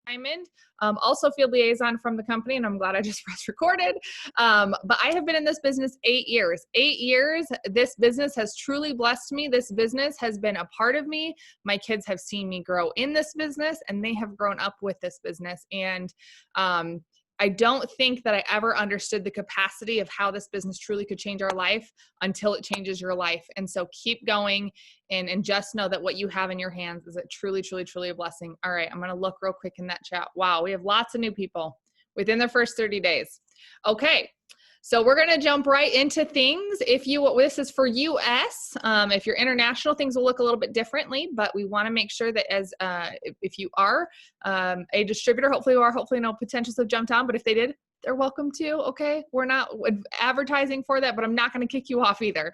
Diamond, also field liaison from the company, and I'm glad I just pressed recorded. But I have been in this business 8 years. 8 years, this business has truly blessed me. This business has been a part of me. My kids have seen me grow in this business, and they have grown up with this business. And I don't think that I ever understood the capacity of how this business truly could change our life until it changes your life. And so keep going and just know that what you have in your hands is a truly, truly, truly a blessing. All right, I'm going to look real quick in that chat. Wow, we have lots of new people within the first 30 days. Okay. So we're going to jump right into things. This is for US. If you're international, things will look a little bit differently, but we want to make sure that if you are a distributor, hopefully no potentials have jumped on, but if they did, they're welcome to. Okay. We're not advertising for that, but I'm not going to kick you off either.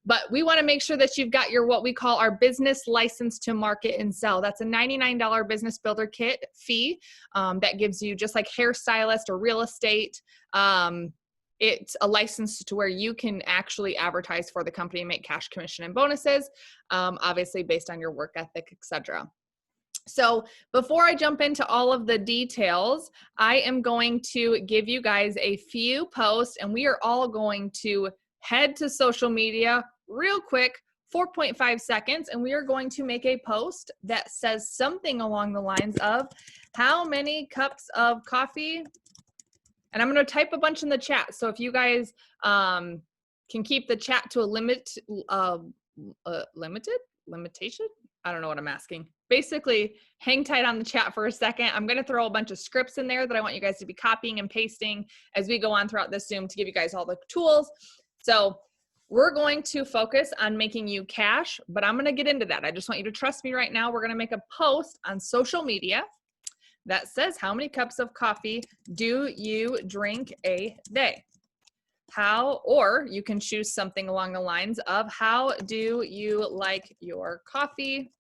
But we want to make sure that you've got what we call our business license to market and sell. That's a $99 business builder kit fee that gives you, just like hairstylist or real estate, it's a license to where you can actually advertise for the company and make cash commission and bonuses, obviously based on your work ethic, etc. So before I jump into all of the details, I am going to give you guys a few posts, and we are all going to head to social media real quick, 4.5 seconds, and we are going to make a post that says something along the lines of how many cups of coffee, and I'm going to type a bunch in the chat. So if you guys can keep the chat to a limitation? I don't know what I'm asking. Basically, hang tight on the chat for a second. I'm going to throw a bunch of scripts in there that I want you guys to be copying and pasting as we go on throughout this Zoom to give you guys all the tools. So we're going to focus on making you cash, but I'm going to get into that. I just want you to trust me right now. We're going to make a post on social media that says, how many cups of coffee do you drink a day? Or you can choose something along the lines of, how do you like your coffee?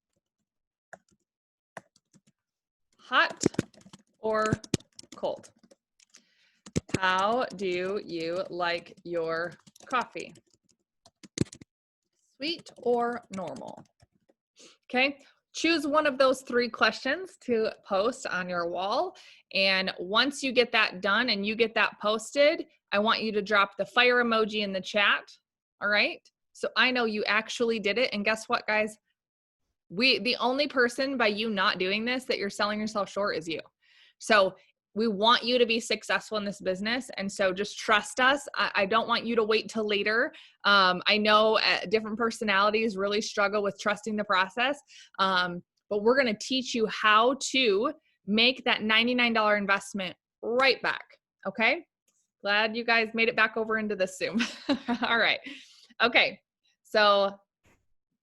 Hot or cold? How do you like your coffee? Sweet or normal? Okay, choose one of those 3 questions to post on your wall. And once you get that done and you get that posted, I want you to drop the fire emoji in the chat. All right, so I know you actually did it. And guess what, guys? The only person by you not doing this that you're selling yourself short is you. So we want you to be successful in this business. And so just trust us. I don't want you to wait till later. I know different personalities really struggle with trusting the process, but we're going to teach you how to make that $99 investment right back. Okay. Glad you guys made it back over into this Zoom. All right. Okay. So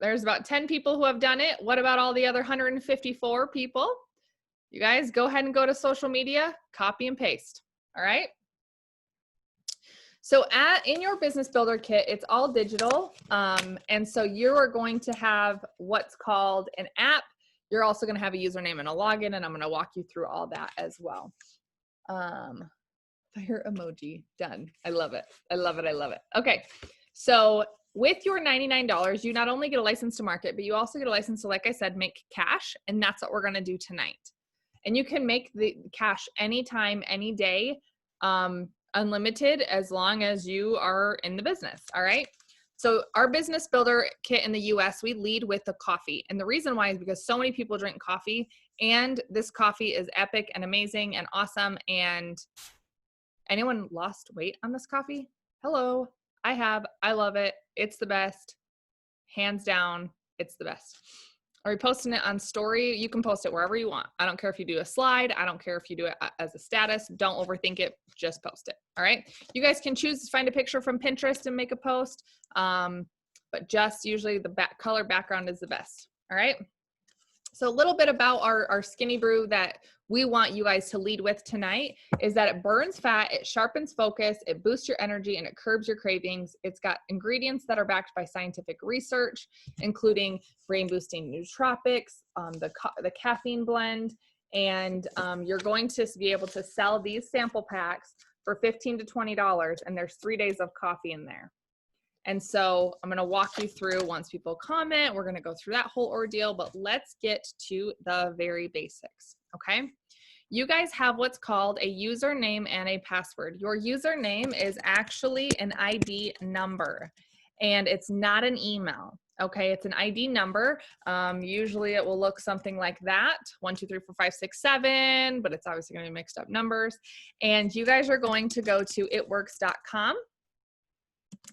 there's about 10 people who have done it. What about all the other 154 people? You guys go ahead and go to social media, copy and paste. All right. So in your business builder kit, it's all digital. And so you are going to have what's called an app. You're also going to have a username and a login, and I'm going to walk you through all that as well. Fire emoji, done. I love it. I love it. I love it. Okay. So with your $99, you not only get a license to market, but you also get a license to, like I said, make cash. And that's what we're going to do tonight. And you can make the cash anytime, any day, unlimited, as long as you are in the business. All right. So our business builder kit in the US, we lead with the coffee. And the reason why is because so many people drink coffee, and this coffee is epic and amazing and awesome. And anyone lost weight on this coffee? Hello. I have. I love it. It's the best. Hands down, it's the best. Are you posting it on story? You can post it wherever you want. I don't care if you do a slide. I don't care if you do it as a status. Don't overthink it. Just post it. All right. You guys can choose to find a picture from Pinterest and make a post. But just usually the color background is the best. All right. So a little bit about our skinny brew that we want you guys to lead with tonight is that it burns fat, it sharpens focus, it boosts your energy, and it curbs your cravings. It's got ingredients that are backed by scientific research, including brain-boosting nootropics, the caffeine blend, and you're going to be able to sell these sample packs for $15 to $20, and there's 3 days of coffee in there. And so I'm going to walk you through once people comment. We're going to go through that whole ordeal, but let's get to the very basics. Okay. You guys have what's called a username and a password. Your username is actually an ID number, and it's not an email. Okay, it's an ID number. Usually it will look something like that, 1, 2, 3, 4, 5, 6, 7, but it's obviously going to be mixed up numbers. And you guys are going to go to itworks.com,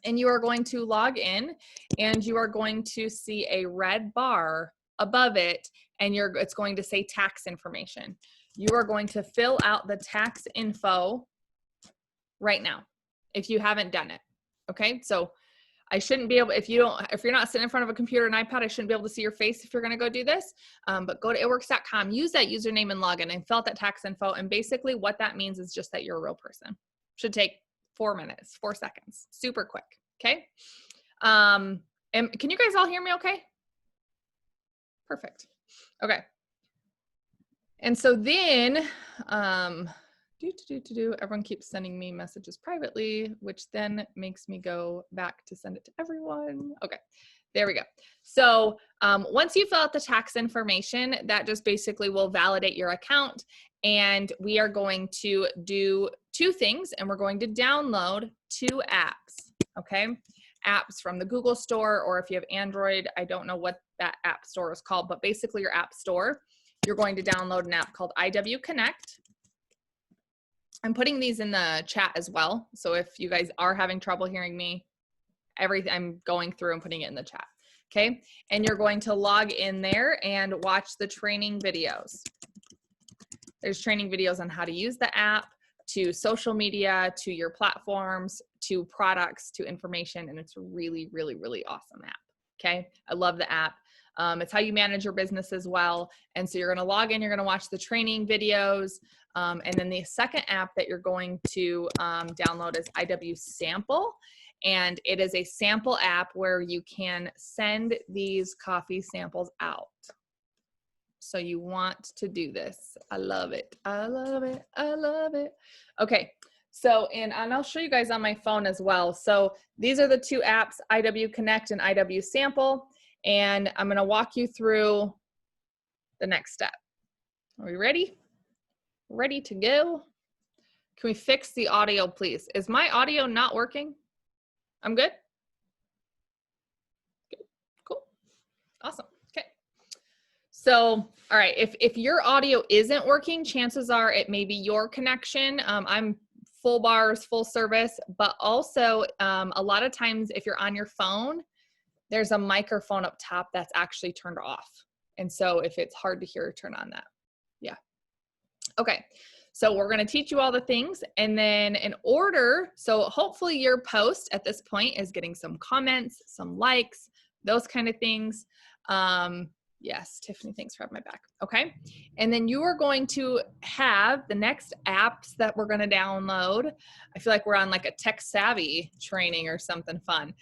and you are going to log in, and you are going to see a red bar above it, and it's going to say tax information. You are going to fill out the tax info right now if you haven't done it. Okay, so I shouldn't be able, if you're not sitting in front of a computer and iPad, I shouldn't be able to see your face if you're going to go do this. But go to itworks.com, use that username and login, and fill out that tax info. And basically what that means is just that you're a real person. Should take 4 minutes, 4 seconds, super quick. Okay. And can you guys all hear me okay? Perfect. Okay. And so then, everyone keeps sending me messages privately, which then makes me go back to send it to everyone. Okay, there we go. So once you fill out the tax information, that just basically will validate your account. And we are going to do 2 things, and we're going to download 2 apps, okay? Apps from the Google Store, or if you have Android, I don't know what that app store is called, but basically your app store. You're going to download an app called IW Connect. I'm putting these in the chat as well. So if you guys are having trouble hearing me, everything I'm going through and putting it in the chat. Okay. And you're going to log in there and watch the training videos. There's training videos on how to use the app, to social media, to your platforms, to products, to information. And it's a really, really, really awesome app. Okay. I love the app. It's how you manage your business as well. And so you're going to log in, you're going to watch the training videos. And then the second app that you're going to download is IW Sample. And it is a sample app where you can send these coffee samples out. So you want to do this. I love it. I love it. I love it. Okay. So, and I'll show you guys on my phone as well. So these are the 2 apps, IW Connect and IW Sample. And I'm going to walk you through the next step. Are we ready? Ready to go? Can we fix the audio, please? Is my audio not working? I'm good? Good. Cool. Awesome. Okay. So, all right, if your audio isn't working, chances are it may be your connection. I'm full bars, full service, but also a lot of times if you're on your phone, there's a microphone up top that's actually turned off. And so if it's hard to hear, turn on that. Yeah. Okay. So we're going to teach you all the things, and then in order, so hopefully your post at this point is getting some comments, some likes, those kind of things. Yes, Tiffany, thanks for having my back. Okay. And then you are going to have the next apps that we're going to download. I feel like we're on like a tech savvy training or something fun.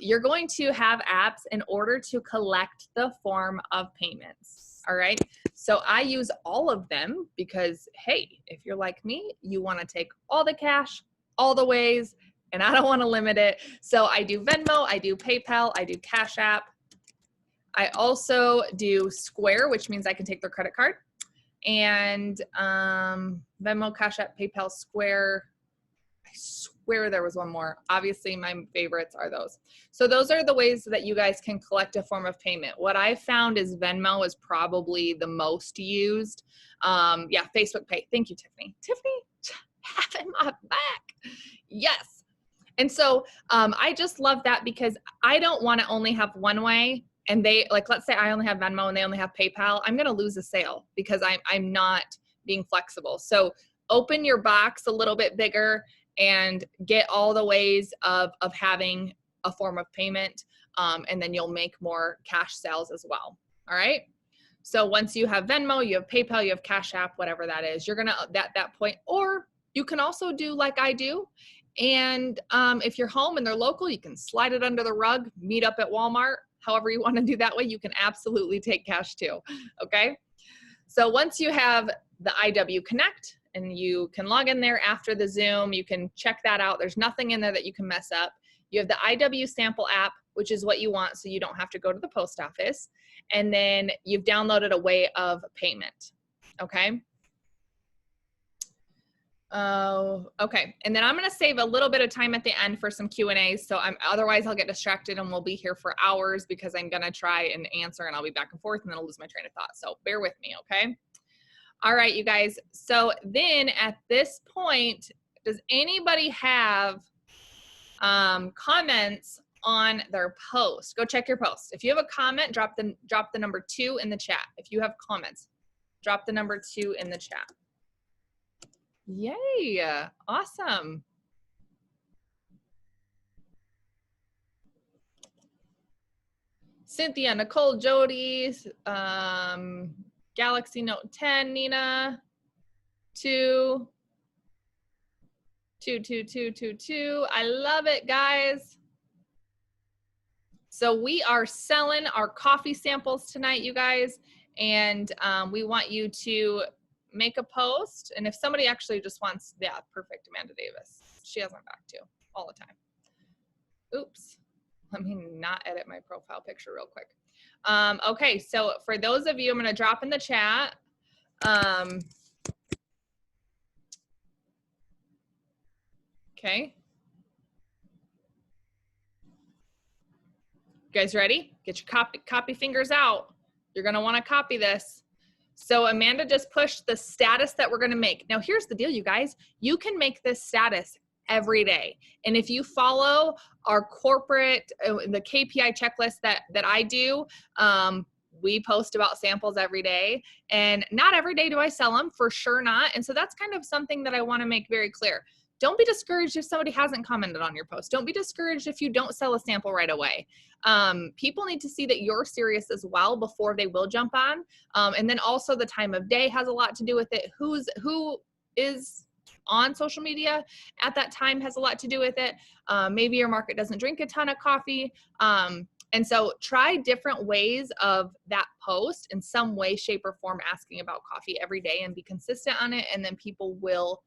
You're going to have apps in order to collect the form of payments. All right. So I use all of them because, hey, if you're like me, you want to take all the cash, all the ways, and I don't want to limit it. So I do Venmo, I do PayPal, I do Cash App. I also do Square, which means I can take their credit card. And Venmo, Cash App, PayPal, Square. I swear there was one more. Obviously, my favorites are those. So those are the ways that you guys can collect a form of payment. What I found is Venmo is probably the most used. Yeah, Facebook Pay. Thank you, Tiffany. Tiffany, having my back. Yes. And so I just love that because I don't want to only have one way. And they, like, let's say I only have Venmo and they only have PayPal, I'm going to lose a sale because I'm not being flexible. So open your box a little bit bigger and get all the ways of having a form of payment. And then you'll make more cash sales as well. All right. So once you have Venmo, you have PayPal, you have Cash App, whatever that is, you're going to, at that point, or you can also do like I do. And if you're home and they're local, you can slide it under the rug, meet up at Walmart. However you want to do that way, you can absolutely take cash too, okay? So once you have the IW Connect and you can log in there after the Zoom, you can check that out. There's nothing in there that you can mess up. You have the IW sample app, which is what you want so you don't have to go to the post office. And then you've downloaded a way of payment, okay? Okay, and then I'm gonna save a little bit of time at the end for some Q&As, so otherwise I'll get distracted and we'll be here for hours because I'm gonna try and answer and I'll be back and forth and then I'll lose my train of thought, so bear with me, okay? All right, you guys, so then at this point, does anybody have comments on their post? Go check your post. If you have a comment, drop the number 2 in the chat. If you have comments, drop the number 2 in the chat. Yay, awesome. Cynthia, Nicole, Jody, Galaxy Note 10, Nina, 2. I love it, guys. So we are selling our coffee samples tonight, you guys, and we want you to make a post. And if somebody actually just wants, yeah, perfect, Amanda Davis. She has my back too, all the time. Oops, let me not edit my profile picture real quick. Okay, so for those of you, I'm gonna drop in the chat. Okay. You guys ready? Get your copy fingers out. You're gonna wanna copy this. So Amanda just pushed the status that we're gonna make. Now here's the deal, you guys. You can make this status every day. And if you follow our corporate, the KPI checklist that I do, we post about samples every day. And not every day do I sell them, for sure not. And so that's kind of something that I wanna make very clear. Don't be discouraged if somebody hasn't commented on your post. Don't be discouraged if you don't sell a sample right away. People need to see that you're serious as well before they will jump on. And then also the time of day has a lot to do with it. Who is on social media at that time has a lot to do with it. Maybe your market doesn't drink a ton of coffee. And so try different ways of that post in some way, shape, or form, asking about coffee every day and be consistent on it. And then people will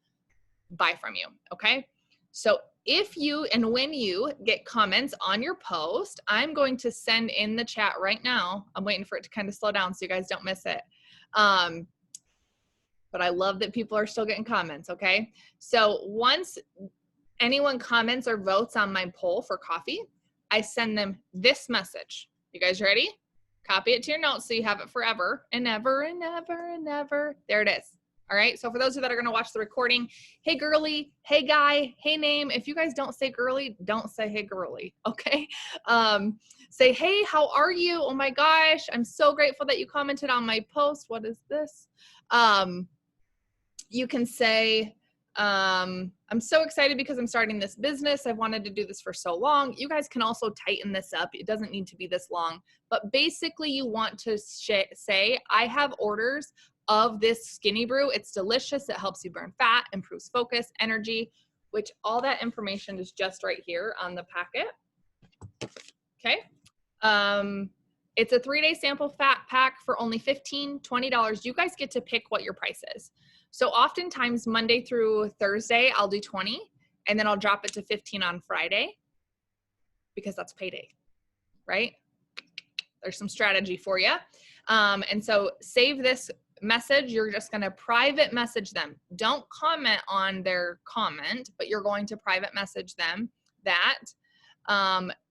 buy from you, okay? So if you and when you get comments on your post, I'm going to send in the chat right now. I'm waiting for it to kind of slow down so you guys don't miss it. But I love that people are still getting comments, okay? So once anyone comments or votes on my poll for coffee, I send them this message. You guys ready? Copy it to your notes so you have it forever and ever and ever and ever. There it is. All right, so for those of you that are gonna watch the recording, hey girly, hey guy, hey name. If you guys don't say girly, don't say hey girly, okay? Say, hey, how are you? Oh my gosh, I'm so grateful that you commented on my post. What is this? You can say, I'm so excited because I'm starting this business. I've wanted to do this for so long. You guys can also tighten this up. It doesn't need to be this long, but basically you want to say, I have orders of this skinny brew. It's delicious. It helps you burn fat, improves focus, energy, which all that information is just right here on the packet. Okay. It's a 3-day sample fat pack for only $15, $20. You guys get to pick what your price is. So oftentimes Monday through Thursday, I'll do 20 and then I'll drop it to 15 on Friday because that's payday, right? There's some strategy for you. And so save this message. You're just going to private message them. Don't comment on their comment, but you're going to private message them that,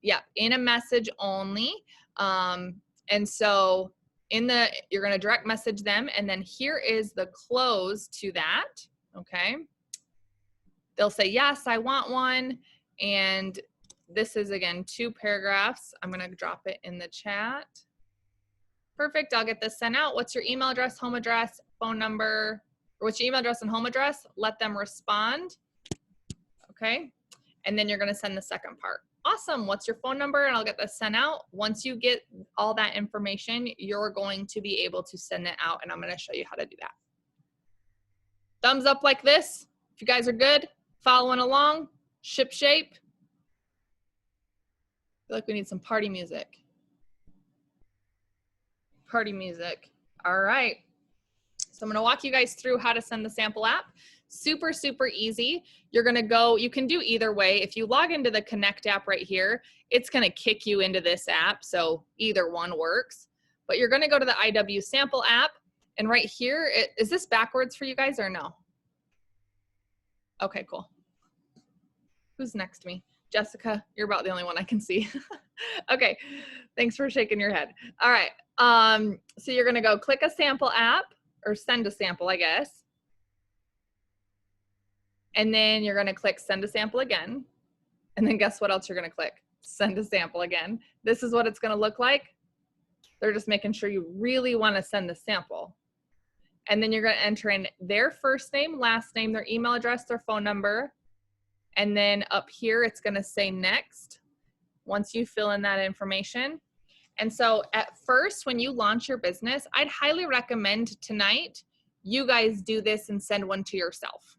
yeah, in a message only. And so you're going to direct message them. And then here is the close to that. Okay. They'll say, yes, I want one. And this is again, 2 paragraphs. I'm going to drop it in the chat. Perfect. I'll get this sent out. What's your email address, home address, phone number, or what's your email address and home address? Let them respond. Okay. And then you're going to send the second part. Awesome. What's your phone number? And I'll get this sent out. Once you get all that information, you're going to be able to send it out. And I'm going to show you how to do that. Thumbs up like this. If you guys are good, following along, ship shape. I feel like we need some party music. Party music. All right. So I'm going to walk you guys through how to send the sample app. Super, super easy. You're gonna go, you can do either way. If you log into the Connect app right here, it's gonna kick you into this app, so either one works. But you're gonna go to the IW sample app, and right here, is this backwards for you guys or no? Okay, cool. Who's next to me? Jessica, you're about the only one I can see. Okay, thanks for shaking your head. All right, so you're gonna go click a sample app, or send a sample, I guess. And then you're gonna click send a sample again. And then guess what else you're gonna click? Send a sample again. This is what it's gonna look like. They're just making sure you really wanna send the sample. And then you're gonna enter in their first name, last name, their email address, their phone number. And then up here, it's gonna say next, once you fill in that information. And so at first, when you launch your business, I'd highly recommend tonight, you guys do this and send one to yourself.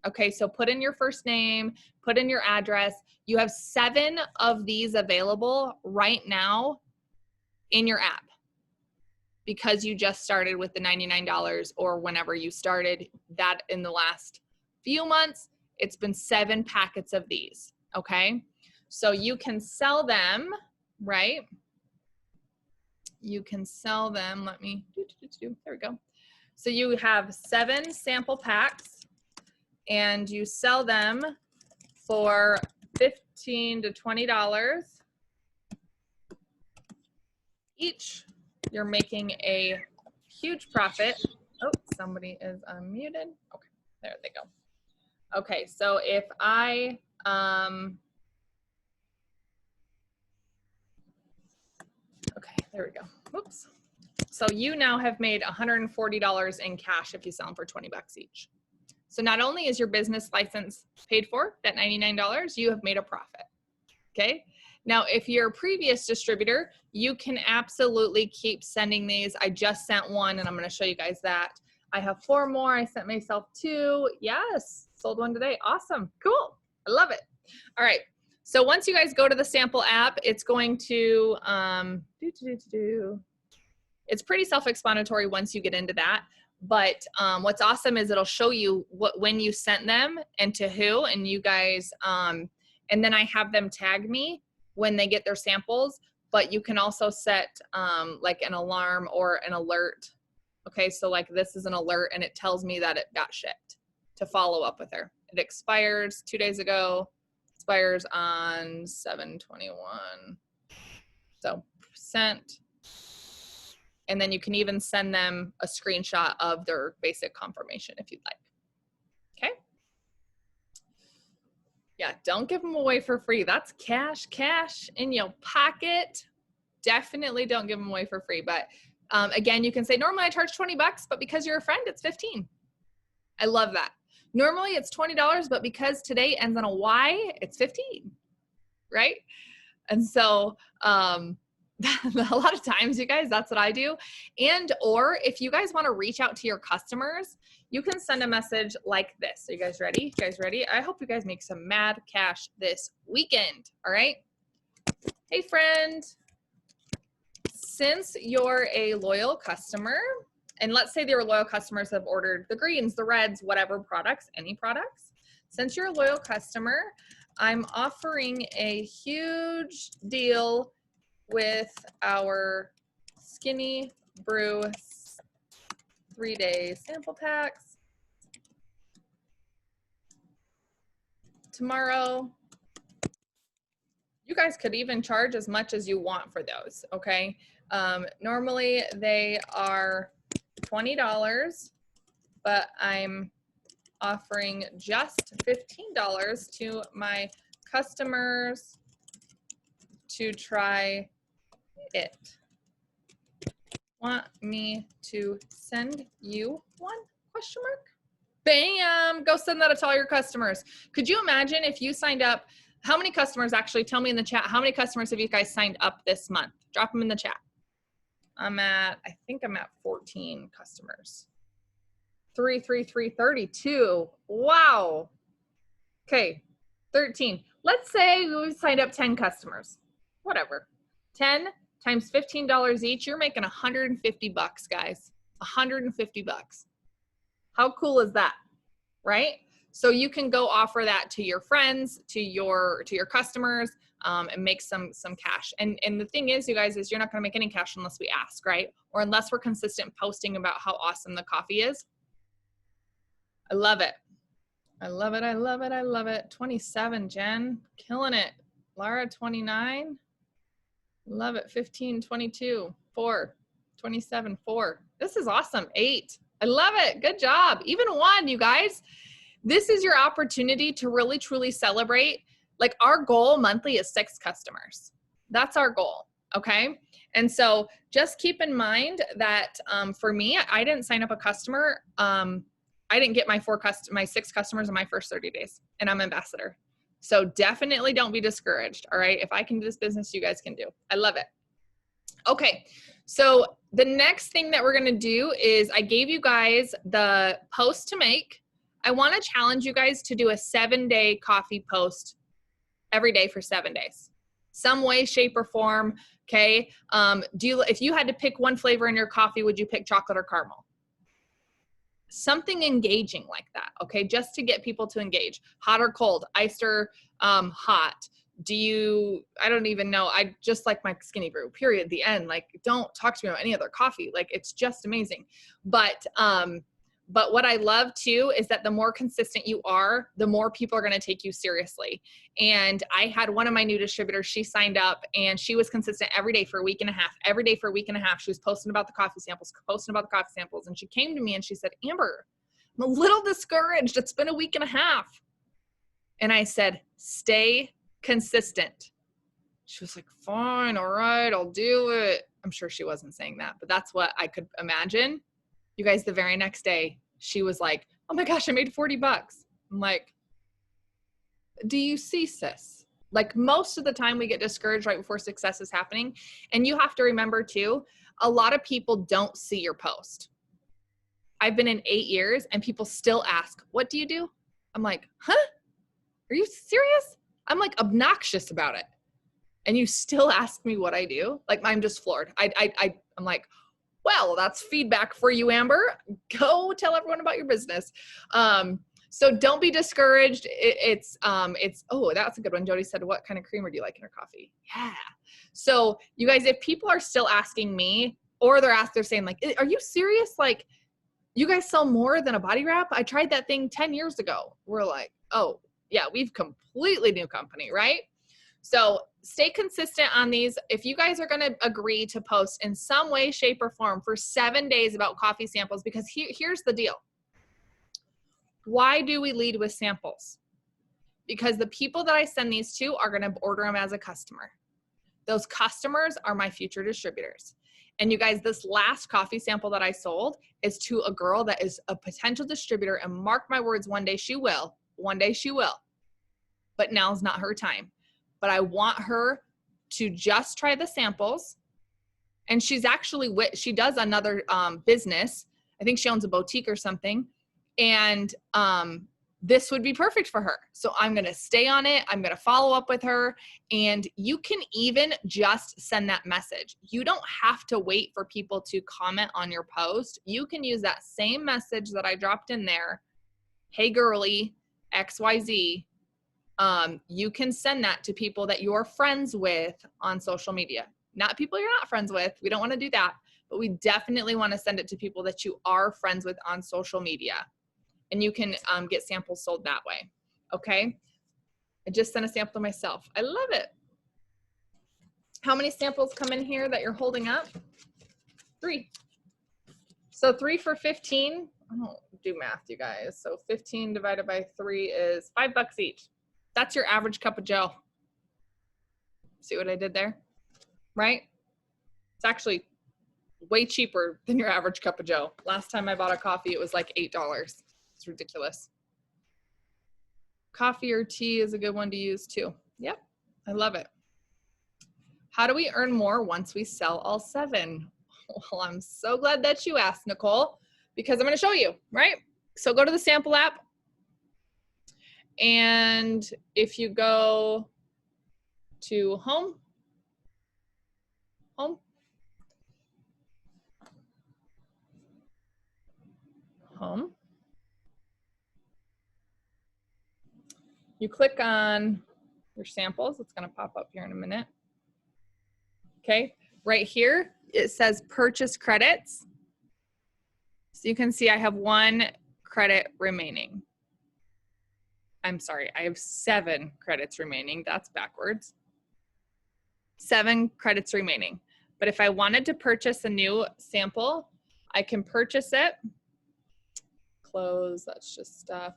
Okay, so put in your first name, put in your address. You have 7 of these available right now in your app because you just started with the $99 or whenever you started that in the last few months, it's been 7 packets of these, okay? So you can sell them, right? You can sell them, there we go. So you have 7 sample packs and you sell them for $15 to $20 each. You're making a huge profit. Oh, somebody is unmuted. Okay, there they go. Okay, so if I, okay, there we go. Whoops. So you now have made $140 in cash if you sell them for 20 bucks each. So not only is your business license paid for, that $99, you have made a profit, okay? Now, if you're a previous distributor, you can absolutely keep sending these. I just sent one and I'm gonna show you guys that. I have 4 more, I sent myself 2. Yes, sold one today, awesome, cool, I love it. All right, so once you guys go to the sample app, it's going to, it's pretty self-explanatory once you get into that. But what's awesome is it'll show you when you sent them and to who, and you guys, and then I have them tag me when they get their samples, but you can also set like an alarm or an alert. Okay, so like this is an alert and it tells me that it got shipped to follow up with her. It expires 2 days ago, expires on 7/21. So sent. And then you can even send them a screenshot of their basic confirmation if you'd like. Okay? Yeah, don't give them away for free. That's cash in your pocket. Definitely don't give them away for free. But again, you can say, normally I charge 20 bucks, but because you're a friend, it's 15. I love that. Normally it's $20, but because today ends on a Y, it's 15, right? And so, a lot of times, you guys, that's what I do. And or if you guys want to reach out to your customers, you can send a message like this. Are you guys ready? You guys ready? I hope you guys make some mad cash this weekend. All right. Hey, friend. Since you're a loyal customer, and let's say your loyal customers have ordered the greens, the reds, whatever products, any products. Since you're a loyal customer, I'm offering a huge deal with our Skinny Brew 3-day sample packs. Tomorrow, you guys could even charge as much as you want for those, okay? Normally they are $20, but I'm offering just $15 to my customers to try it. Want me to send you one? Question mark. Bam, go send that to all your customers. Could you imagine if you signed up, how many customers, actually tell me in the chat, how many customers have you guys signed up this month? Drop them in the chat. I think I'm at 14 customers. 32. Wow. Okay, 13. Let's say we signed up 10 customers, whatever. 10 times $15 each, you're making 150 bucks, guys. 150 bucks. How cool is that, right? So you can go offer that to your friends, to your customers, and make some cash. And the thing is, you guys, is you're not going to make any cash unless we ask, right? Or unless we're consistent posting about how awesome the coffee is. I love it. I love it. I love it. I love it. 27, Jen, killing it. Laura, 29. Love it. 15, 22, 4, 27, 4. This is awesome. 8. I love it. Good job. Even 1, you guys. This is your opportunity to really, truly celebrate. Like, our goal monthly is 6 customers. That's our goal. Okay. And so just keep in mind that for me, I didn't sign up a customer. I didn't get my 6 customers in my first 30 days, and I'm ambassador. So definitely don't be discouraged. All right. If I can do this business, you guys can do. I love it. Okay. So the next thing that we're going to do is I gave you guys the post to make. I want to challenge you guys to do a 7-day coffee post every day for 7 days, some way, shape, or form. Okay. If you had to pick one flavor in your coffee, would you pick chocolate or caramel? Something engaging like that. Okay. Just to get people to engage. Hot or cold, iced or hot. I don't even know. I just like my skinny brew, period. The end. Like, don't talk to me about any other coffee. Like, it's just amazing. But what I love too is that the more consistent you are, the more people are going to take you seriously. And I had one of my new distributors, she signed up and she was consistent every day for a week and a half. Every day for a week and a half, she was posting about the coffee samples. And she came to me and she said, Amber, I'm a little discouraged. It's been a week and a half. And I said, stay consistent. She was like, fine, all right, I'll do it. I'm sure she wasn't saying that, but that's what I could imagine. You guys, the very next day, she was like, oh my gosh, I made $40. I'm like, do you see, sis? Like, most of the time we get discouraged right before success is happening. And you have to remember too, a lot of people don't see your post. I've been in 8 years and people still ask, what do you do? I'm like, huh? Are you serious? I'm like obnoxious about it. And you still ask me what I do? Like, I'm just floored. I'm like, well, that's feedback for you, Amber. Go tell everyone about your business. So don't be discouraged. Oh, that's a good one. Jody said, what kind of creamer do you like in your coffee? Yeah. So you guys, if people are still asking me, or they're saying like, are you serious? Like, you guys sell more than a body wrap? I tried that thing 10 years ago. We're like, oh yeah, we've completely new company, right? So stay consistent on these. If you guys are going to agree to post in some way, shape, or form for 7 days about coffee samples, because here's the deal. Why do we lead with samples? Because the people that I send these to are going to order them as a customer. Those customers are my future distributors. And you guys, this last coffee sample that I sold is to a girl that is a potential distributor, and mark my words, one day she will. One day she will. But now's not her time. But I want her to just try the samples. And she's actually, she does another business. I think she owns a boutique or something. And this would be perfect for her. So I'm going to stay on it. I'm going to follow up with her. And you can even just send that message. You don't have to wait for people to comment on your post. You can use that same message that I dropped in there. Hey, girly, XYZ. You can send that to people that you're friends with on social media, not people you're not friends with. We don't want to do that, but we definitely want to send it to people that you are friends with on social media, and you can get samples sold that way. Okay. I just sent a sample to myself. I love it. How many samples come in here that you're holding up? 3. So 3 for 15. I don't do math, you guys. So 15 divided by 3 is $5 each. That's your average cup of Joe. See what I did there? Right? It's actually way cheaper than your average cup of Joe. Last time I bought a coffee, it was like $8. It's ridiculous. Coffee or tea is a good one to use too. Yep, I love it. How do we earn more once we sell all 7? Well, I'm so glad that you asked, Nicole, because I'm going to show you, right? So go to the sample app. And if you go to home, you click on your samples. It's going to pop up here in a minute. Okay, right here, it says purchase credits. So you can see I have 1 credit remaining. I'm sorry, I have 7 credits remaining. That's backwards. 7 credits remaining. But if I wanted to purchase a new sample, I can purchase it. Close, that's just stuff.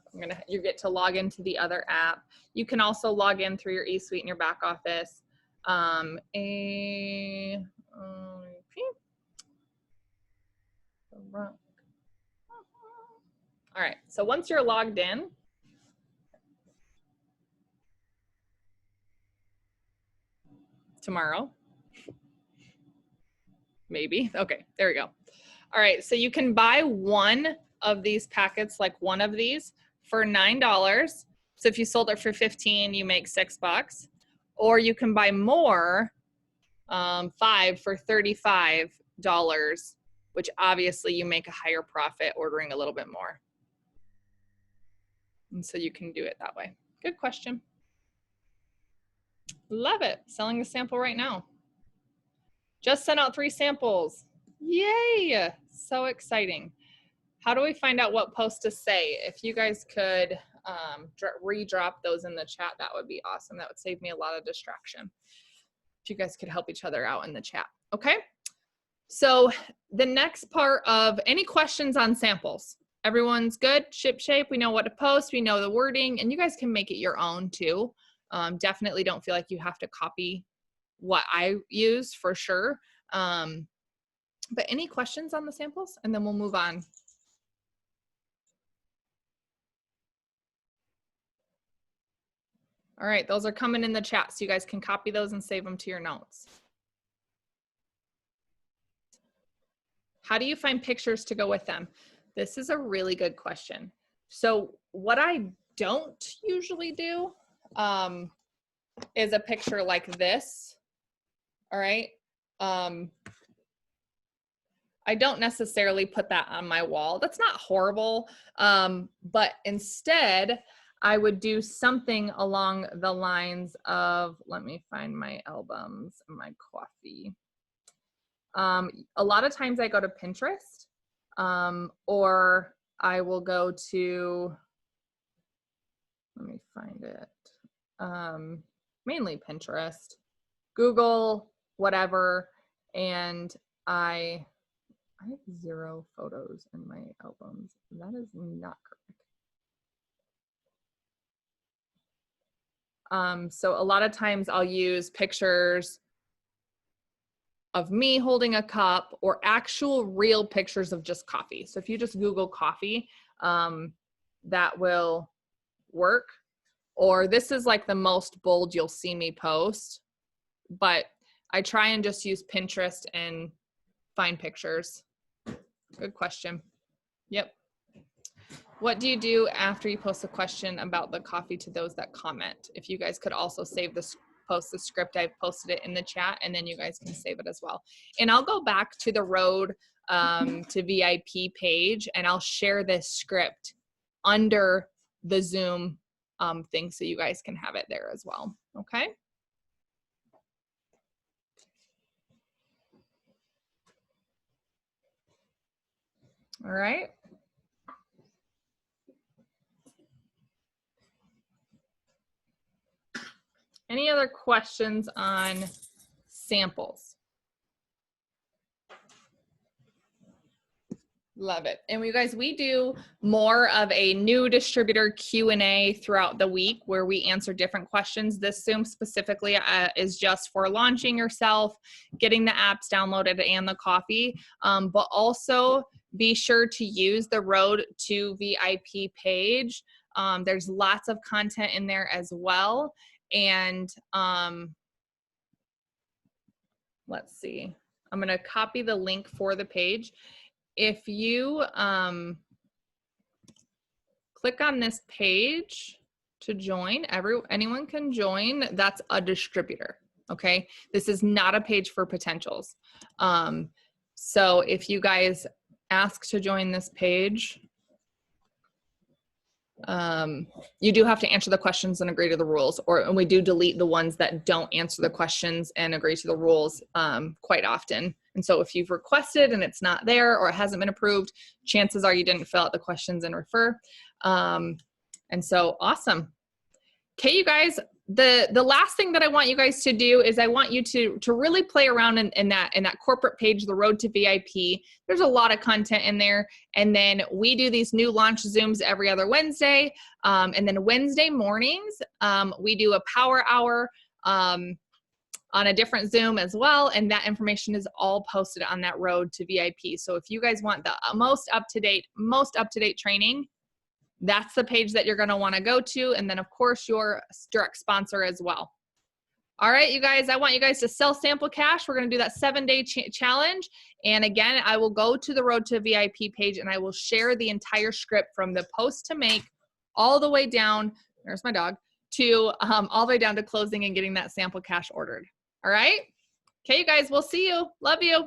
You get to log into the other app. You can also log in through your eSuite in your back office. All right, so once you're logged in, tomorrow, maybe, okay, there we go. All right, so you can buy 1 of these packets, like 1 of these, for $9. So if you sold it for 15, you make $6. Or you can buy more, 5 for $35, which obviously you make a higher profit ordering a little bit more. And so you can do it that way. Good question. Love it. Selling a sample right now. Just sent out 3 samples. Yay! So exciting. How do we find out what post to say? If you guys could re-drop those in the chat, that would be awesome. That would save me a lot of distraction. If you guys could help each other out in the chat. Okay. So the next part of any questions on samples. Everyone's good, ship shape. We know what to post. We know the wording, and you guys can make it your own too. Definitely don't feel like you have to copy what I use for sure. But any questions on the samples? And then we'll move on. All right, those are coming in the chat, so you guys can copy those and save them to your notes. How do you find pictures to go with them? This is a really good question. So what I don't usually do is a picture like this, all right? I don't necessarily put that on my wall. That's not horrible, but instead, I would do something along the lines of, let me find my albums and my coffee. A lot of times I go to Pinterest, or I will go to, let me find it, mainly Pinterest, Google, whatever, and I have 0 photos in my albums. That is not correct. So a lot of times I'll use pictures of me holding a cup or actual real pictures of just coffee. So if you just Google coffee, that will work. Or this is like the most bold you'll see me post, but I try and just use Pinterest and find pictures. Good question. Yep. What do you do after you post a question about the coffee to those that comment? If you guys could also save this, post the script, I've posted it in the chat, and then you guys can save it as well. And I'll go back to the Road to VIP page, and I'll share this script under the Zoom thing so you guys can have it there as well. Okay. All right. Any other questions on samples? Love it. And you guys, we do more of a new distributor Q&A throughout the week where we answer different questions. This Zoom specifically is just for launching yourself, getting the apps downloaded and the coffee, but also be sure to use the Road to VIP page. There's lots of content in there as well. And let's see, I'm going to copy the link for the page. If you click on this page to join, anyone can join. That's a distributor, okay? This is not a page for potentials. So if you guys ask to join this page, You do have to answer the questions and agree to the rules, and we do delete the ones that don't answer the questions and agree to the rules quite often. And so if you've requested and it's not there or it hasn't been approved, chances are you didn't fill out the questions and refer. And so awesome. Okay, you guys, the last thing that I want you guys to do is I want you to really play around in that corporate page, the Road to VIP. There's a lot of content in there. And then we do these new launch Zooms every other Wednesday. And then Wednesday mornings, we do a power hour on a different Zoom as well. And that information is all posted on that Road to VIP. So if you guys want the most up-to-date training, that's the page that you're going to want to go to. And then of course your direct sponsor as well. All right, you guys, I want you guys to sell sample cash. We're going to do that 7-day challenge. And again, I will go to the Road to VIP page and I will share the entire script from the post to make all the way down, there's my dog, to all the way down to closing and getting that sample cash ordered. All right. Okay, you guys, we'll see you. Love you.